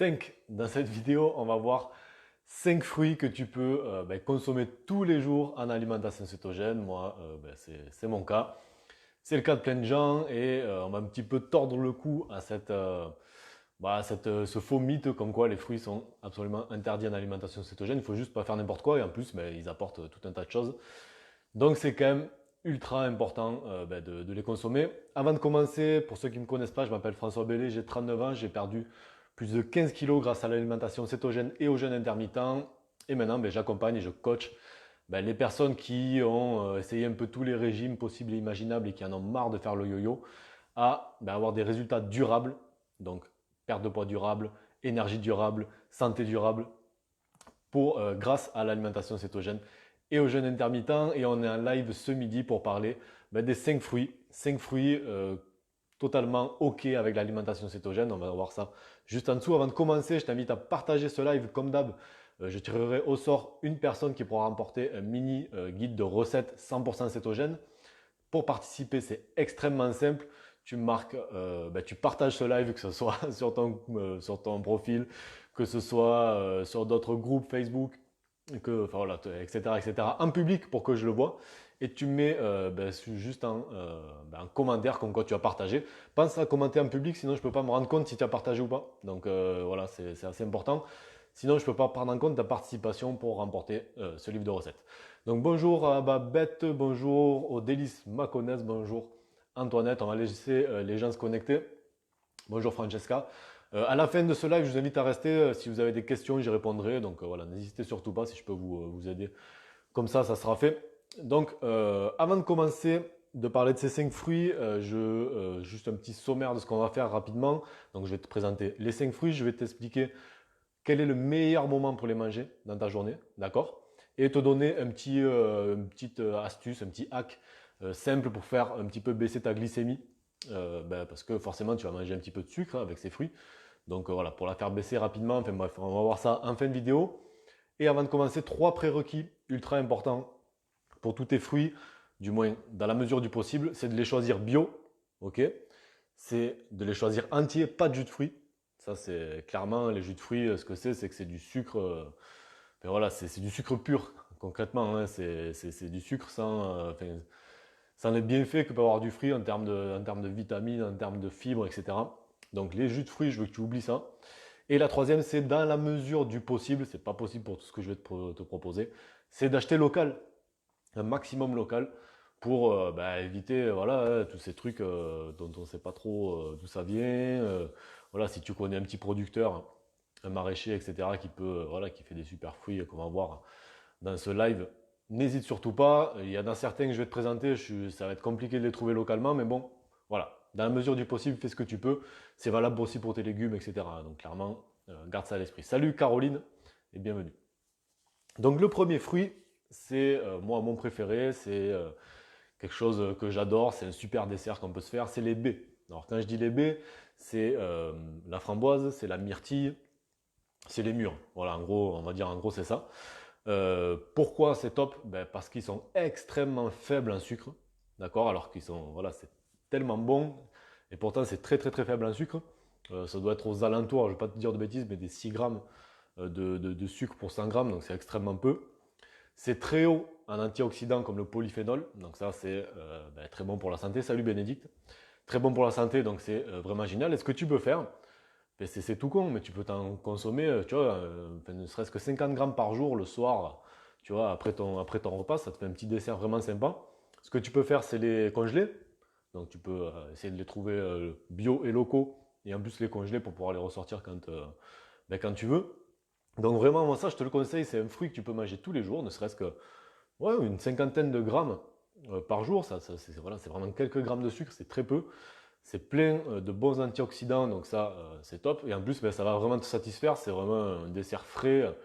5. Dans cette vidéo, on va voir 5 fruits que tu peux consommer tous les jours en alimentation cétogène. Moi, c'est mon cas. C'est le cas de plein de gens et on va un petit peu tordre le cou à ce faux mythe comme quoi les fruits sont absolument interdits en alimentation cétogène. Il faut juste pas faire n'importe quoi et en plus, ils apportent tout un tas de choses. Donc c'est quand même ultra important de les consommer. Avant de commencer, pour ceux qui ne me connaissent pas, je m'appelle François Bellé, j'ai 39 ans, j'ai perdu plus de 15 kilos grâce à l'alimentation cétogène et au jeûne intermittent. Et maintenant, j'accompagne et je coach les personnes qui ont essayé un peu tous les régimes possibles et imaginables et qui en ont marre de faire le yo-yo à avoir des résultats durables, donc perte de poids durable, énergie durable, santé durable, grâce à l'alimentation cétogène et au jeûne intermittent. Et on est en live ce midi pour parler des 5 fruits. 5 fruits totalement OK avec l'alimentation cétogène. On va voir ça juste en dessous. Avant de commencer, je t'invite à partager ce live comme d'hab. Je tirerai au sort une personne qui pourra remporter un mini guide de recettes 100% cétogène. Pour participer, c'est extrêmement simple. Tu marques, tu partages ce live, que ce soit sur ton profil, que ce soit sur d'autres groupes Facebook, etc., en public pour que je le vois. Et tu mets juste un commentaire comme quoi tu as partagé. Pense à commenter en public, sinon je ne peux pas me rendre compte si tu as partagé ou pas. Donc voilà, c'est assez important. Sinon, je ne peux pas prendre en compte ta participation pour remporter ce livre de recettes. Donc bonjour à Babette, bonjour aux délices Maconnaise, bonjour Antoinette. On va laisser les gens se connecter. Bonjour Francesca. À la fin de ce live, je vous invite à rester. Si vous avez des questions, j'y répondrai. Donc voilà, n'hésitez surtout pas si je peux vous aider. Comme ça sera fait. Donc avant de commencer de parler de ces 5 fruits, juste un petit sommaire de ce qu'on va faire rapidement. Donc je vais te présenter les 5 fruits, je vais t'expliquer quel est le meilleur moment pour les manger dans ta journée, d'accord? Et te donner une petite astuce, un petit hack simple pour faire un petit peu baisser ta glycémie. Parce que forcément, tu vas manger un petit peu de sucre avec ces fruits. Donc voilà, pour la faire baisser rapidement, enfin bref, on va voir ça en fin de vidéo. Et avant de commencer, 3 prérequis ultra importants pour tous tes fruits, du moins dans la mesure du possible, c'est de les choisir bio, ok? C'est de les choisir entiers, pas de jus de fruits. Ça, c'est clairement les jus de fruits, ce que c'est que c'est du sucre. Voilà, c'est du sucre pur, concrètement. Hein, c'est du sucre sans les bienfaits que peut avoir du fruit en termes de vitamines, en termes de fibres, etc. Donc les jus de fruits, je veux que tu oublies ça. Et la troisième, c'est dans la mesure du possible, c'est pas possible pour tout ce que je vais te proposer, c'est d'acheter local, un maximum local, pour éviter tous ces trucs dont on ne sait pas trop d'où ça vient. Voilà, si tu connais un petit producteur, un maraîcher, etc., qui fait des super fruits qu'on va voir dans ce live, n'hésite surtout pas. Il y en a certains que je vais te présenter, ça va être compliqué de les trouver localement, mais bon, voilà, dans la mesure du possible, fais ce que tu peux. C'est valable aussi pour tes légumes, etc. Donc clairement, garde ça à l'esprit. Salut Caroline et bienvenue. Donc le premier fruit, c'est moi mon préféré, c'est quelque chose que j'adore, c'est un super dessert qu'on peut se faire, c'est les baies. Alors quand je dis les baies, c'est la framboise, c'est la myrtille, c'est les mûres. Voilà, en gros, on va dire en gros c'est ça. Pourquoi c'est top? Parce qu'ils sont extrêmement faibles en sucre, d'accord? Alors c'est tellement bon et pourtant c'est très très très faible en sucre. Ça doit être aux alentours, je ne vais pas te dire de bêtises, mais des 6 grammes de sucre pour 100 grammes, donc c'est extrêmement peu. C'est très haut en antioxydants comme le polyphénol, donc ça c'est très bon pour la santé. Salut Bénédicte. Très bon pour la santé, donc c'est vraiment génial. Et ce que tu peux faire, c'est tout con, mais tu peux t'en consommer, tu vois, ne serait-ce que 50 grammes par jour le soir, tu vois, après ton repas, ça te fait un petit dessert vraiment sympa. Ce que tu peux faire, c'est les congeler. Donc tu peux essayer de les trouver bio et locaux, et en plus les congeler pour pouvoir les ressortir quand tu veux. Donc vraiment, moi ça, je te le conseille, c'est un fruit que tu peux manger tous les jours, ne serait-ce que une cinquantaine de grammes par jour. C'est vraiment quelques grammes de sucre, c'est très peu. C'est plein de bons antioxydants, donc ça, c'est top. Et en plus, ça va vraiment te satisfaire. C'est vraiment un dessert frais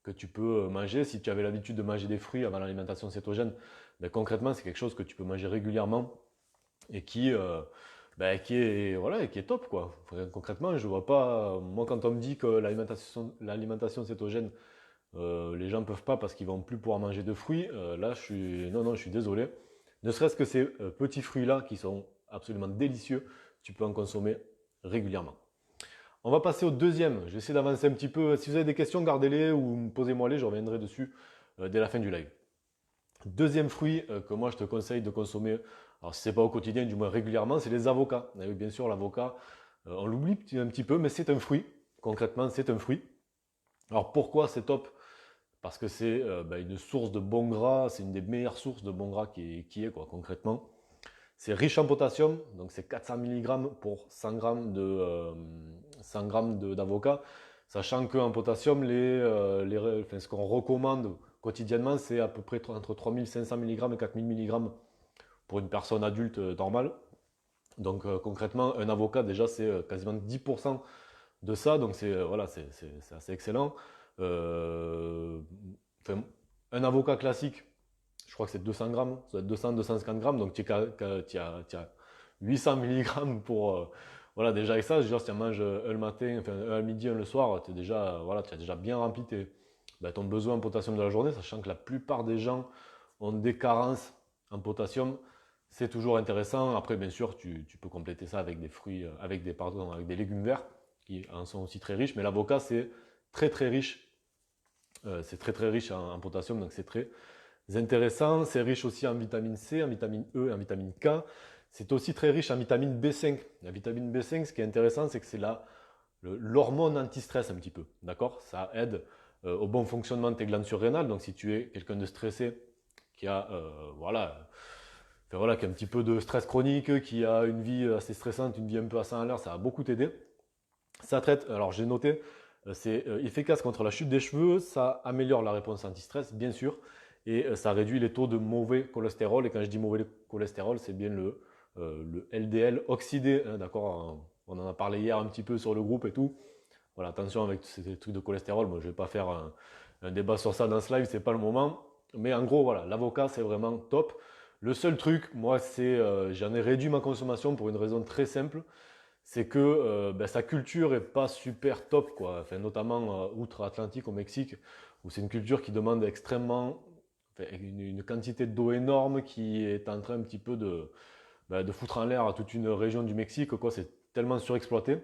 que tu peux manger. Si tu avais l'habitude de manger des fruits avant l'alimentation cétogène, concrètement, c'est quelque chose que tu peux manger régulièrement et qui est top, quoi. Enfin, concrètement, je vois pas. Moi, quand on me dit que l'alimentation cétogène, les gens ne peuvent pas parce qu'ils vont plus pouvoir manger de fruits, là, non, je suis désolé. Ne serait-ce que ces petits fruits-là qui sont absolument délicieux, tu peux en consommer régulièrement. On va passer au deuxième. Je vais essayer d'avancer un petit peu. Si vous avez des questions, gardez-les ou posez-moi-les, je reviendrai dessus dès la fin du live. Deuxième fruit que moi je te conseille de consommer, alors si ce n'est pas au quotidien, du moins régulièrement, c'est les avocats. Et bien sûr, l'avocat, on l'oublie un petit peu, mais c'est un fruit. Concrètement, c'est un fruit. Alors pourquoi c'est top? Parce que c'est une source de bon gras, c'est une des meilleures sources de bon gras qui est quoi, concrètement. C'est riche en potassium, donc c'est 400 mg pour 100 g d'avocat. Sachant qu'en potassium, ce qu'on recommande quotidiennement, c'est à peu près entre 3500 mg et 4000 mg pour une personne adulte normale. Donc concrètement, un avocat, déjà, c'est quasiment 10% de ça, donc c'est voilà, c'est assez excellent. Euh, enfin, un avocat classique, je crois que c'est 200 grammes, ça doit être 200-250 grammes, donc tu as 800 mg pour. Voilà, déjà avec ça, je veux dire, si tu en manges un le matin, enfin un à midi, un le soir, voilà, tu as déjà bien rempli ton besoin en potassium de la journée, sachant que la plupart des gens ont des carences en potassium. C'est toujours intéressant. Après, bien sûr, tu peux compléter ça avec des fruits, avec des légumes verts qui en sont aussi très riches. Mais l'avocat, c'est très très riche. C'est très très riche en potassium, donc c'est très intéressant. C'est riche aussi en vitamine C, en vitamine E, en vitamine K. C'est aussi très riche en vitamine B5. La vitamine B5, ce qui est intéressant, c'est que c'est l'hormone anti-stress un petit peu. D'accord? Ça aide au bon fonctionnement de tes glandes surrénales. Donc si tu es quelqu'un de stressé, qui a qui a un petit peu de stress chronique, qui a une vie assez stressante, une vie un peu à 100 à l'heure, ça va beaucoup t'aider. Ça traite, alors j'ai noté, c'est efficace contre la chute des cheveux, ça améliore la réponse anti-stress, bien sûr, et ça réduit les taux de mauvais cholestérol. Et quand je dis mauvais cholestérol, c'est bien le LDL oxydé, hein, d'accord? On en a parlé hier un petit peu sur le groupe et tout. Voilà, attention avec ces trucs de cholestérol, moi je ne vais pas faire un débat sur ça dans ce live, c'est pas le moment. Mais en gros, voilà, l'avocat c'est vraiment top. Le seul truc, moi, c'est j'en ai réduit ma consommation pour une raison très simple, c'est que sa culture est pas super top, quoi. Enfin, notamment outre-Atlantique au Mexique, où c'est une culture qui demande extrêmement une quantité d'eau énorme qui est en train un petit peu de foutre en l'air à toute une région du Mexique, quoi. C'est tellement surexploité.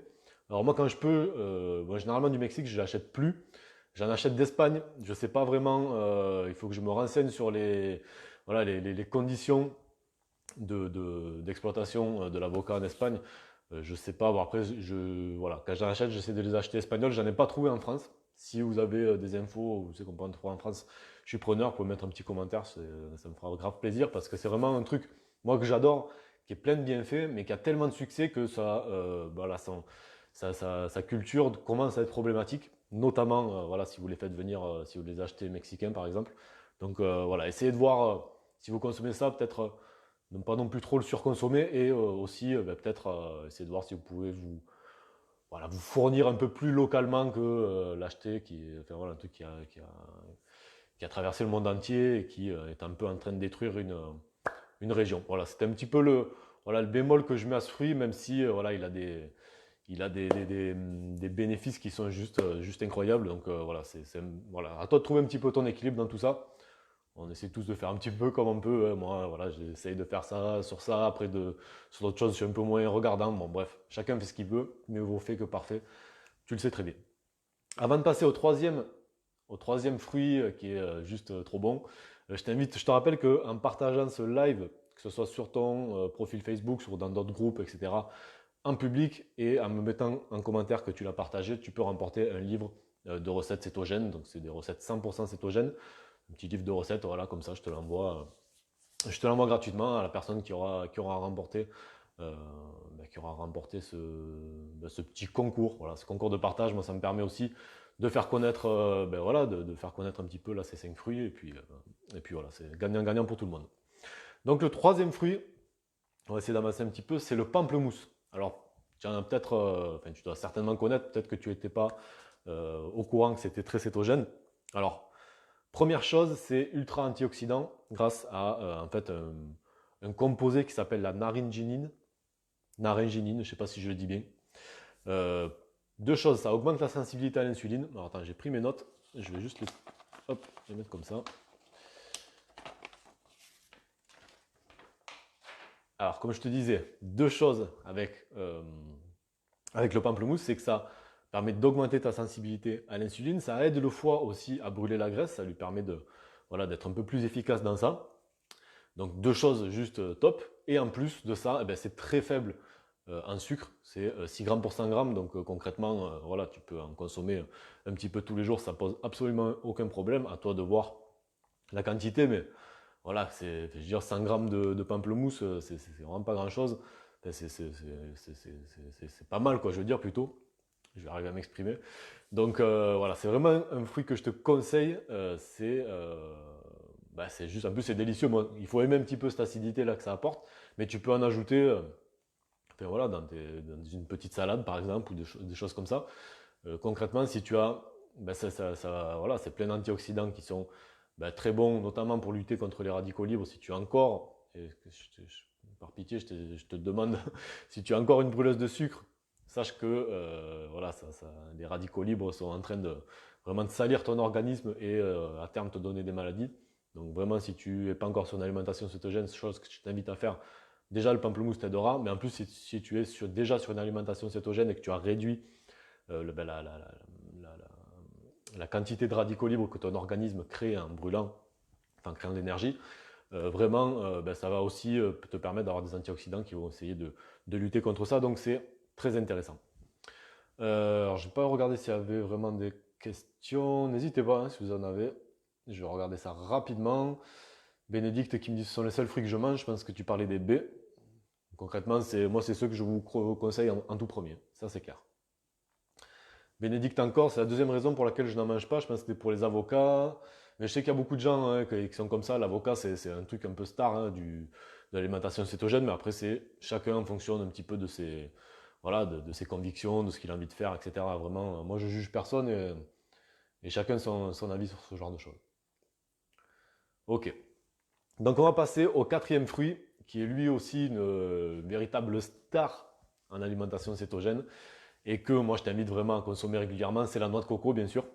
Alors moi, quand je peux, généralement du Mexique, je l'achète plus. J'en achète d'Espagne. Je sais pas vraiment. Il faut que je me renseigne sur les conditions d'exploitation de l'avocat en Espagne. Je sais pas. Bon, après, voilà, quand j'en achète, j'essaie de les acheter espagnols. J'en ai pas trouvé en France. Si vous avez des infos, vous savez qu'on peut en trouver en France, je suis preneur. Vous pouvez mettre un petit commentaire, ça me fera grave plaisir parce que c'est vraiment un truc, moi, que j'adore, qui est plein de bienfaits, mais qui a tellement de succès que sa culture commence à être problématique, notamment voilà, si vous les faites venir, si vous les achetez mexicains par exemple. Donc voilà, essayez de voir si vous consommez ça, peut-être ne pas non plus trop le surconsommer et aussi peut-être essayer de voir si vous pouvez vous fournir un peu plus localement que l'acheter, enfin, voilà, un truc qui a traversé le monde entier et qui est un peu en train de détruire une région. Voilà, c'était un petit peu le bémol que je mets à ce fruit, même si voilà, il a des bénéfices qui sont juste incroyables. Donc voilà, à toi de trouver un petit peu ton équilibre dans tout ça. On essaie tous de faire un petit peu comme on peut. Hein. Moi, voilà, j'essaye de faire ça sur ça. Après, sur d'autres choses, je suis un peu moins regardant. Bon, bref, chacun fait ce qu'il veut. Mieux vaut fait que parfait. Tu le sais très bien. Avant de passer au troisième fruit qui est juste trop bon, je te rappelle qu'en partageant ce live, que ce soit sur ton profil Facebook, dans d'autres groupes, etc., en public et en me mettant en commentaire que tu l'as partagé, tu peux remporter un livre de recettes cétogènes. Donc, c'est des recettes 100% cétogènes. Un petit livre de recettes, voilà, comme ça, je te l'envoie gratuitement à la personne qui aura remporté ce petit concours. Voilà, ce concours de partage, moi, ça me permet aussi de faire connaître, de faire connaître un petit peu là, ces 5 fruits. Et puis voilà, c'est gagnant-gagnant pour tout le monde. Donc le troisième fruit, on va essayer d'avancer un petit peu, c'est le pamplemousse. Alors, tu dois certainement connaître, peut-être que tu n'étais pas au courant que c'était très cétogène. Alors, première chose, c'est ultra antioxydant grâce à un composé qui s'appelle la naringinine. Naringinine, je ne sais pas si je le dis bien. Deux choses, ça augmente la sensibilité à l'insuline. Alors attends, j'ai pris mes notes, je vais juste les mettre comme ça. Alors, comme je te disais, deux choses avec le pamplemousse, c'est que ça permet d'augmenter ta sensibilité à l'insuline. Ça aide le foie aussi à brûler la graisse, ça lui permet de, voilà, d'être un peu plus efficace dans ça. Donc 2 choses juste top. Et en plus de ça, eh ben, c'est très faible en sucre, c'est 6 grammes pour 100 grammes. Donc concrètement, voilà, tu peux en consommer un petit peu tous les jours, ça pose absolument aucun problème. À toi de voir la quantité, mais voilà, je veux dire 100 grammes de pamplemousse, c'est vraiment pas grand chose. C'est pas mal, quoi, je veux dire plutôt. Je vais arriver à m'exprimer. Donc voilà, c'est vraiment un fruit que je te conseille. C'est juste, en plus c'est délicieux. Moi, il faut aimer un petit peu cette acidité là que ça apporte, mais tu peux en ajouter enfin, voilà, dans une petite salade par exemple ou des choses comme ça. Concrètement, si tu as, voilà, c'est plein d'antioxydants qui sont très bons, notamment pour lutter contre les radicaux libres. Si tu as encore, par pitié, je te demande, si tu as encore une brûleuse de sucre, sache que voilà, les radicaux libres sont en train de vraiment de salir ton organisme et à terme te donner des maladies. Donc vraiment, si tu n'es pas encore sur une alimentation cétogène, chose que je t'invite à faire, déjà le pamplemousse t'aidera, mais en plus si tu es déjà sur une alimentation cétogène et que tu as réduit la quantité de radicaux libres que ton organisme crée en brûlant, en créant de l'énergie, vraiment, ça va aussi te permettre d'avoir des antioxydants qui vont essayer de lutter contre ça. Donc c'est très intéressant. Alors, je n'ai pas regardé s'il y avait vraiment des questions. N'hésitez pas si vous en avez. Je vais regarder ça rapidement. Bénédicte qui me dit ce sont les seuls fruits que je mange. Je pense que tu parlais des baies. Concrètement, moi, c'est ceux que je vous conseille en tout premier. Ça, c'est clair. Bénédicte encore, c'est la deuxième raison pour laquelle je n'en mange pas. Je pense que c'était pour les avocats. Mais je sais qu'il y a beaucoup de gens qui sont comme ça. L'avocat, c'est un truc un peu star de l'alimentation cétogène. Mais après, c'est chacun en fonction un petit peu de ses, voilà, de ses convictions, de ce qu'il a envie de faire, etc. Vraiment, moi, je juge personne et chacun son avis sur ce genre de choses. Ok. Donc, on va passer au quatrième fruit, qui est lui aussi une véritable star en alimentation cétogène et que moi je t'invite vraiment à consommer régulièrement, c'est la noix de coco bien sûr.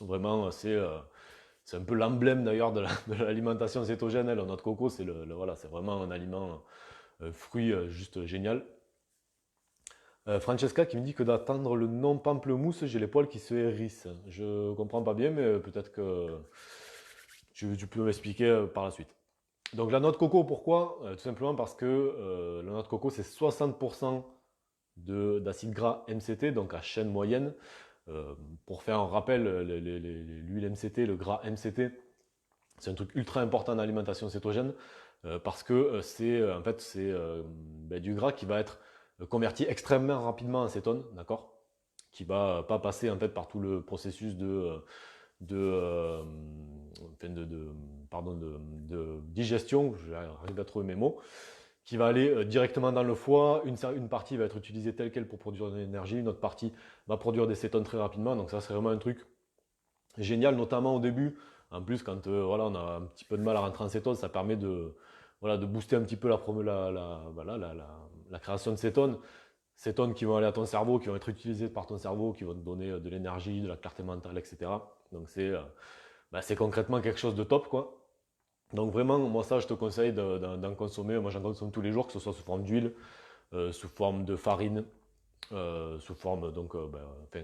Vraiment c'est un peu l'emblème d'ailleurs de l'alimentation cétogène. La noix de coco c'est voilà, c'est vraiment un aliment fruit juste génial. Francesca qui me dit que d'attendre le nom pamplemousse, j'ai les poils qui se hérissent. Je comprends pas bien, mais peut-être que tu peux m'expliquer par la suite. Donc la noix de coco, pourquoi tout simplement parce que la noix de coco c'est 60% d'acide gras MCT, donc à chaîne moyenne. Pour faire un rappel, l'huile MCT, le gras MCT, c'est un truc ultra important en alimentation cétogène parce que en fait, c'est du gras qui va être converti extrêmement rapidement en cétone, d'accord, qui va pas passer en fait par tout le processus de digestion, j'arrive à trouver mes mots, qui va aller directement dans le foie. Une partie va être utilisée telle qu'elle pour produire de l'énergie, une autre partie va produire des cétones très rapidement. Donc ça, c'est vraiment un truc génial, notamment au début. En plus, quand voilà, on a un petit peu de mal à rentrer en cétone, ça permet voilà, de booster un petit peu la création de cétones. Cétones qui vont aller à ton cerveau, qui vont être utilisées par ton cerveau, qui vont te donner de l'énergie, de la clarté mentale, etc. Donc c'est concrètement quelque chose de top, quoi. Donc vraiment, moi ça, je te conseille d'en consommer. Moi, j'en consomme tous les jours, que ce soit sous forme d'huile, sous forme de farine, sous forme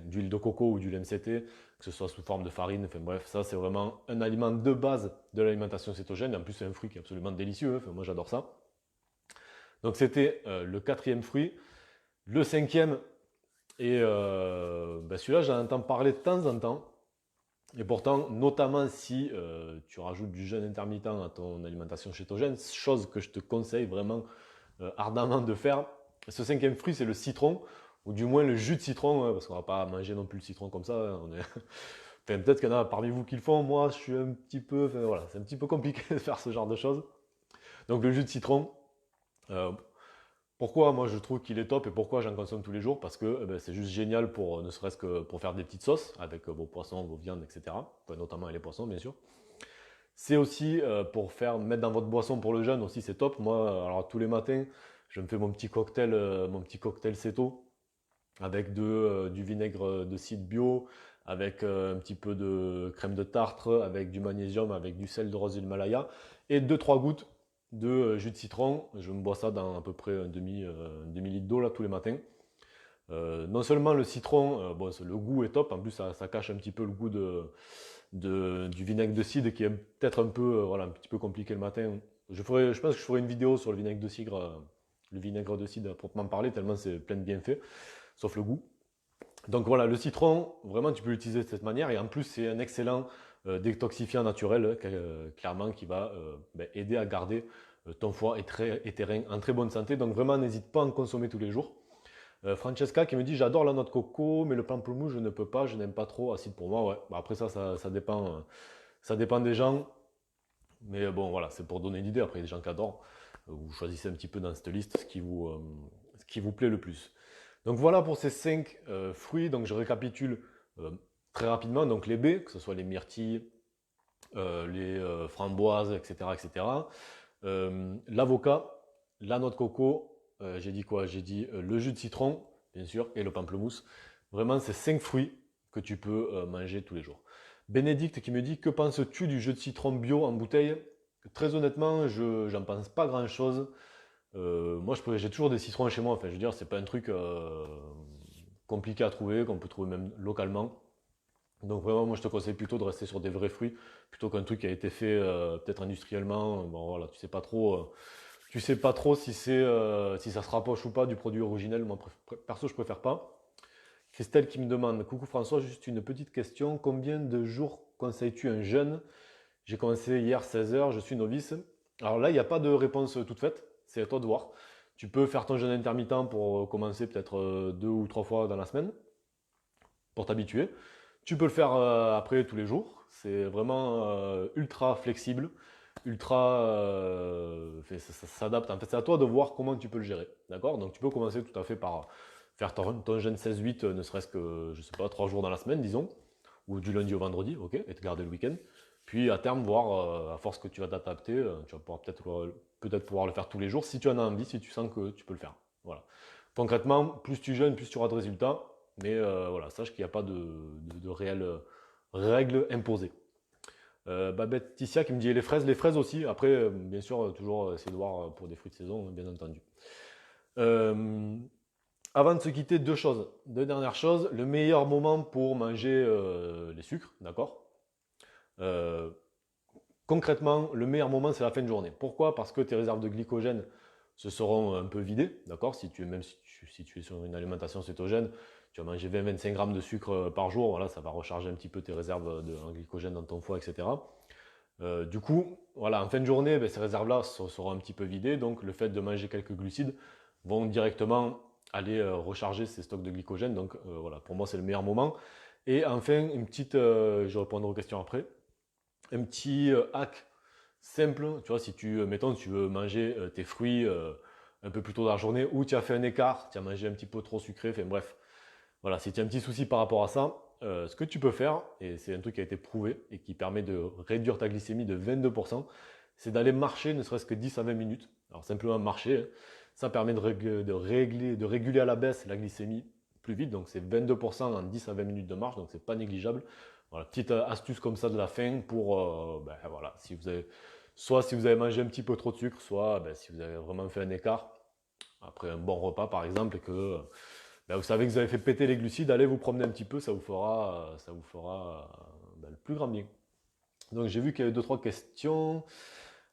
d'huile de coco ou d'huile MCT, que ce soit sous forme de farine. Enfin bref, ça c'est vraiment un aliment de base de l'alimentation cétogène. Et en plus, c'est un fruit qui est absolument délicieux. Enfin, moi, j'adore ça. Donc c'était le quatrième fruit. Le cinquième, et celui-là, j'en entends parler de temps en temps. Et pourtant, notamment si tu rajoutes du jeûne intermittent à ton alimentation cétogène, chose que je te conseille vraiment ardemment de faire. Ce cinquième fruit, c'est le citron, ou du moins le jus de citron, parce qu'on ne va pas manger non plus le citron comme ça. Enfin, peut-être qu'il y en a parmi vous qui le font. Moi, je suis un petit peu, enfin, voilà, c'est un petit peu compliqué de faire ce genre de choses. Donc le jus de citron. Pourquoi moi je trouve qu'il est top et pourquoi j'en consomme tous les jours? Parce que c'est juste génial pour ne serait-ce que pour faire des petites sauces avec vos poissons, vos viandes, etc. Enfin, notamment les poissons bien sûr. C'est aussi pour mettre dans votre boisson pour le jeûne aussi, c'est top. Moi, alors tous les matins, je me fais mon petit cocktail céto avec du vinaigre de cidre bio, avec un petit peu de crème de tartre, avec du magnésium, avec du sel de rose de l'Himalaya et 2-3 gouttes de jus de citron. Je me bois ça dans à peu près un demi-litre d'eau là tous les matins. Non seulement le citron, bon, le goût est top, en plus ça cache un petit peu le goût du vinaigre de cidre qui est peut-être un peu, voilà, un petit peu compliqué le matin. Je pense que je ferai une vidéo sur le vinaigre de cidre à proprement parler, tellement c'est plein de bienfaits, sauf le goût. Donc voilà, le citron, vraiment tu peux l'utiliser de cette manière et en plus c'est un excellent détoxifiant naturel, clairement, qui va aider à garder ton foie et tes reins en très bonne santé. Donc vraiment n'hésite pas à en consommer tous les jours. Francesca qui me dit j'adore la noix de coco, mais le pamplemousse je ne peux pas, je n'aime pas trop, acide pour moi. Ouais. Bah, après ça dépend des gens, mais bon voilà, c'est pour donner une idée. Après il y a des gens qui adorent. Vous choisissez un petit peu dans cette liste ce qui vous plaît le plus. Donc voilà pour ces 5 fruits. Donc je récapitule euh, très rapidement. Donc les baies, que ce soit les myrtilles, les framboises, etc., etc. L'avocat, la noix de coco, j'ai dit quoi? J'ai dit le jus de citron, bien sûr, et le pamplemousse. Vraiment, c'est 5 fruits que tu peux manger tous les jours. Bénédicte qui me dit que penses-tu du jus de citron bio en bouteille? Très honnêtement, je n'en pense pas grand-chose. Moi, j'ai toujours des citrons chez moi. Enfin, je veux dire, c'est pas un truc compliqué à trouver, qu'on peut trouver même localement. Donc vraiment, moi, je te conseille plutôt de rester sur des vrais fruits, plutôt qu'un truc qui a été fait peut-être industriellement. Bon, voilà, tu sais pas trop si ça se rapproche ou pas du produit originel. Moi, perso, je préfère pas. Christelle qui me demande, coucou François, juste une petite question. Combien de jours conseilles-tu un jeûne? J'ai commencé hier 16 heures, je suis novice. Alors là, il n'y a pas de réponse toute faite, c'est à toi de voir. Tu peux faire ton jeûne intermittent pour commencer peut-être 2 ou 3 fois dans la semaine, pour t'habituer. Tu peux le faire après tous les jours. C'est vraiment ultra flexible, ultra. Ça s'adapte. En fait, c'est à toi de voir comment tu peux le gérer. D'accord? Donc tu peux commencer tout à fait par faire ton jeûne 16-8, ne serait-ce que, je sais pas, 3 jours dans la semaine, disons, ou du lundi au vendredi, ok, et te garder le week-end. Puis à terme, voir, à force que tu vas t'adapter, tu vas pouvoir peut-être pouvoir le faire tous les jours si tu en as envie, si tu sens que tu peux le faire. Voilà. Concrètement, plus tu jeûnes, plus tu auras de résultats. Mais voilà, sache qu'il n'y a pas de réelle règle imposée. Babette Ticia qui me dit les fraises aussi. Après, bien sûr, toujours essayer de voir pour des fruits de saison, bien entendu. Avant de se quitter, deux dernières choses. Le meilleur moment pour manger les sucres, d'accord. Euh, Concrètement, le meilleur moment, c'est la fin de journée. Pourquoi? Parce que tes réserves de glycogène se seront un peu vidées, d'accord? Même si tu es sur une alimentation cétogène, tu vas manger 20-25 grammes de sucre par jour, voilà, ça va recharger un petit peu tes réserves en glycogène dans ton foie, etc. Du coup, voilà, en fin de journée, ces réserves-là seront un petit peu vidées, donc le fait de manger quelques glucides vont directement aller recharger ces stocks de glycogène. Donc voilà, pour moi, c'est le meilleur moment. Et enfin, je répondrai aux questions après, un petit hack simple, tu vois, mettons, tu veux manger tes fruits un peu plus tôt dans la journée, ou tu as fait un écart, tu as mangé un petit peu trop sucré, enfin bref, voilà, si tu as un petit souci par rapport à ça, ce que tu peux faire, et c'est un truc qui a été prouvé et qui permet de réduire ta glycémie de 22%, c'est d'aller marcher ne serait-ce que 10 à 20 minutes. Alors simplement marcher, hein, ça permet de réguler à la baisse la glycémie plus vite, donc c'est 22% en 10 à 20 minutes de marche, donc c'est pas négligeable. Voilà, petite astuce comme ça de la fin pour, voilà, soit si vous avez mangé un petit peu trop de sucre, soit si vous avez vraiment fait un écart, après un bon repas par exemple, et que vous savez que vous avez fait péter les glucides, allez vous promener un petit peu, ça vous fera le plus grand bien. Donc j'ai vu qu'il y avait 2-3 questions.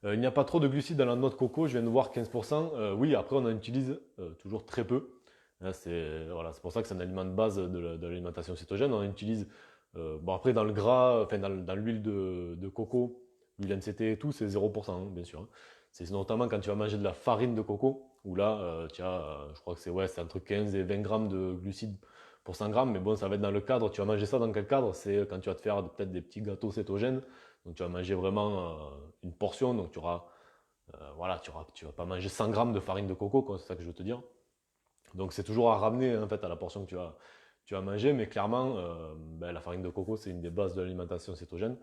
Il n'y a pas trop de glucides dans la noix de coco, je viens de voir 15%. Oui, après on en utilise toujours très peu. Hein, c'est pour ça que c'est un aliment de base de l'alimentation cétogène. On en utilise, bon après dans le gras, enfin dans l'huile de coco, l'huile MCT et tout, c'est 0%, hein, bien sûr. Hein. C'est notamment quand tu vas manger de la farine de coco, où là, tu as, je crois que c'est entre 15 et 20 grammes de glucides pour 100 grammes, mais bon, ça va être dans le cadre. Tu vas manger ça dans quel cadre? C'est quand tu vas te faire peut-être des petits gâteaux cétogènes. Donc tu vas manger vraiment une portion, donc voilà, tu vas pas manger 100 grammes de farine de coco, quoi, c'est ça que je veux te dire. Donc c'est toujours à ramener en fait à la portion que tu vas manger, mais clairement, la farine de coco c'est une des bases de l'alimentation cétogène.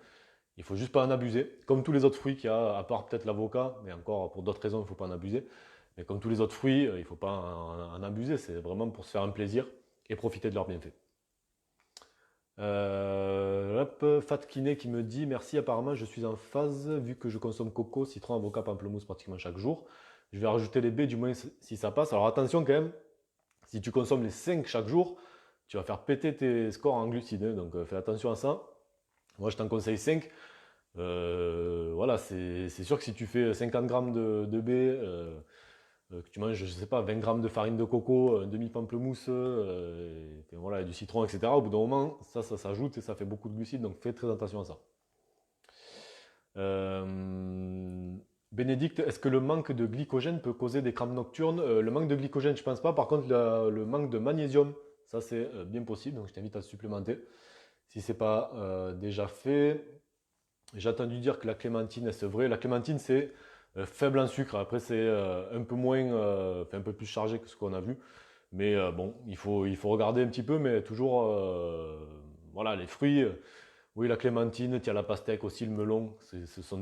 Il faut juste pas en abuser. Comme tous les autres fruits qu'il y a, à part peut-être l'avocat, mais encore pour d'autres raisons, il ne faut pas en abuser. Mais comme tous les autres fruits, il ne faut pas en abuser. C'est vraiment pour se faire un plaisir et profiter de leurs bienfaits. Fatkiné qui me dit merci, apparemment je suis en phase vu que je consomme coco, citron, avocat, pamplemousse pratiquement chaque jour. Je vais rajouter les baies du moins si ça passe. Alors attention quand même, Si tu consommes les 5 chaque jour, tu vas faire péter tes scores en glucides, hein, donc fais attention à ça. Moi, je t'en conseille 5. Voilà, c'est sûr que si tu fais 50 grammes de baies, que tu manges, je sais pas, 20 grammes de farine de coco, un demi-pamplemousse, et voilà, et du citron, etc. Au bout d'un moment, ça s'ajoute et ça fait beaucoup de glucides, donc fais très attention à ça. Bénédicte, est-ce que le manque de glycogène peut causer des crampes nocturnes? Le manque de glycogène, je pense pas. Par contre, le manque de magnésium, ça c'est bien possible, donc je t'invite à supplémenter si c'est pas déjà fait. J'ai entendu dire que la clémentine, c'est vrai. La clémentine, c'est faible en sucre. Après, c'est un peu moins, un peu plus chargé que ce qu'on a vu. Mais bon, il faut regarder un petit peu, mais toujours, voilà, les fruits. Oui, la clémentine, tu as la pastèque aussi, le melon. Ce sont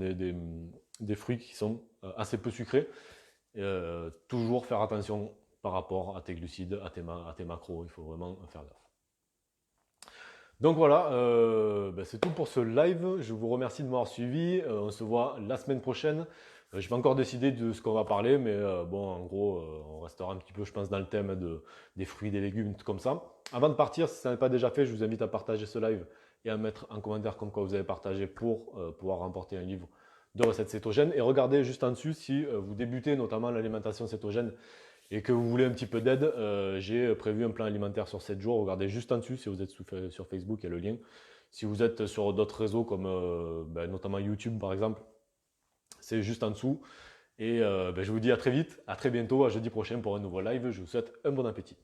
des fruits qui sont assez peu sucrés. Toujours faire attention par rapport à tes glucides, à tes macros. Il faut vraiment faire gaffe. Donc voilà, c'est tout pour ce live. Je vous remercie de m'avoir suivi. On se voit la semaine prochaine. Je vais encore décider de ce qu'on va parler, mais bon, en gros, on restera un petit peu, je pense, dans le thème des fruits, des légumes, tout comme ça. Avant de partir, si ça n'est pas déjà fait, je vous invite à partager ce live et à mettre en commentaire comme quoi vous avez partagé pour pouvoir remporter un livre de recettes cétogènes. Et regardez juste en dessus si vous débutez notamment l'alimentation cétogène et que vous voulez un petit peu d'aide, j'ai prévu un plan alimentaire sur 7 jours. Regardez juste en dessus si vous êtes sur Facebook, il y a le lien. Si vous êtes sur d'autres réseaux comme notamment YouTube par exemple, c'est juste en dessous. Et je vous dis à très vite, à très bientôt, à jeudi prochain pour un nouveau live. Je vous souhaite un bon appétit.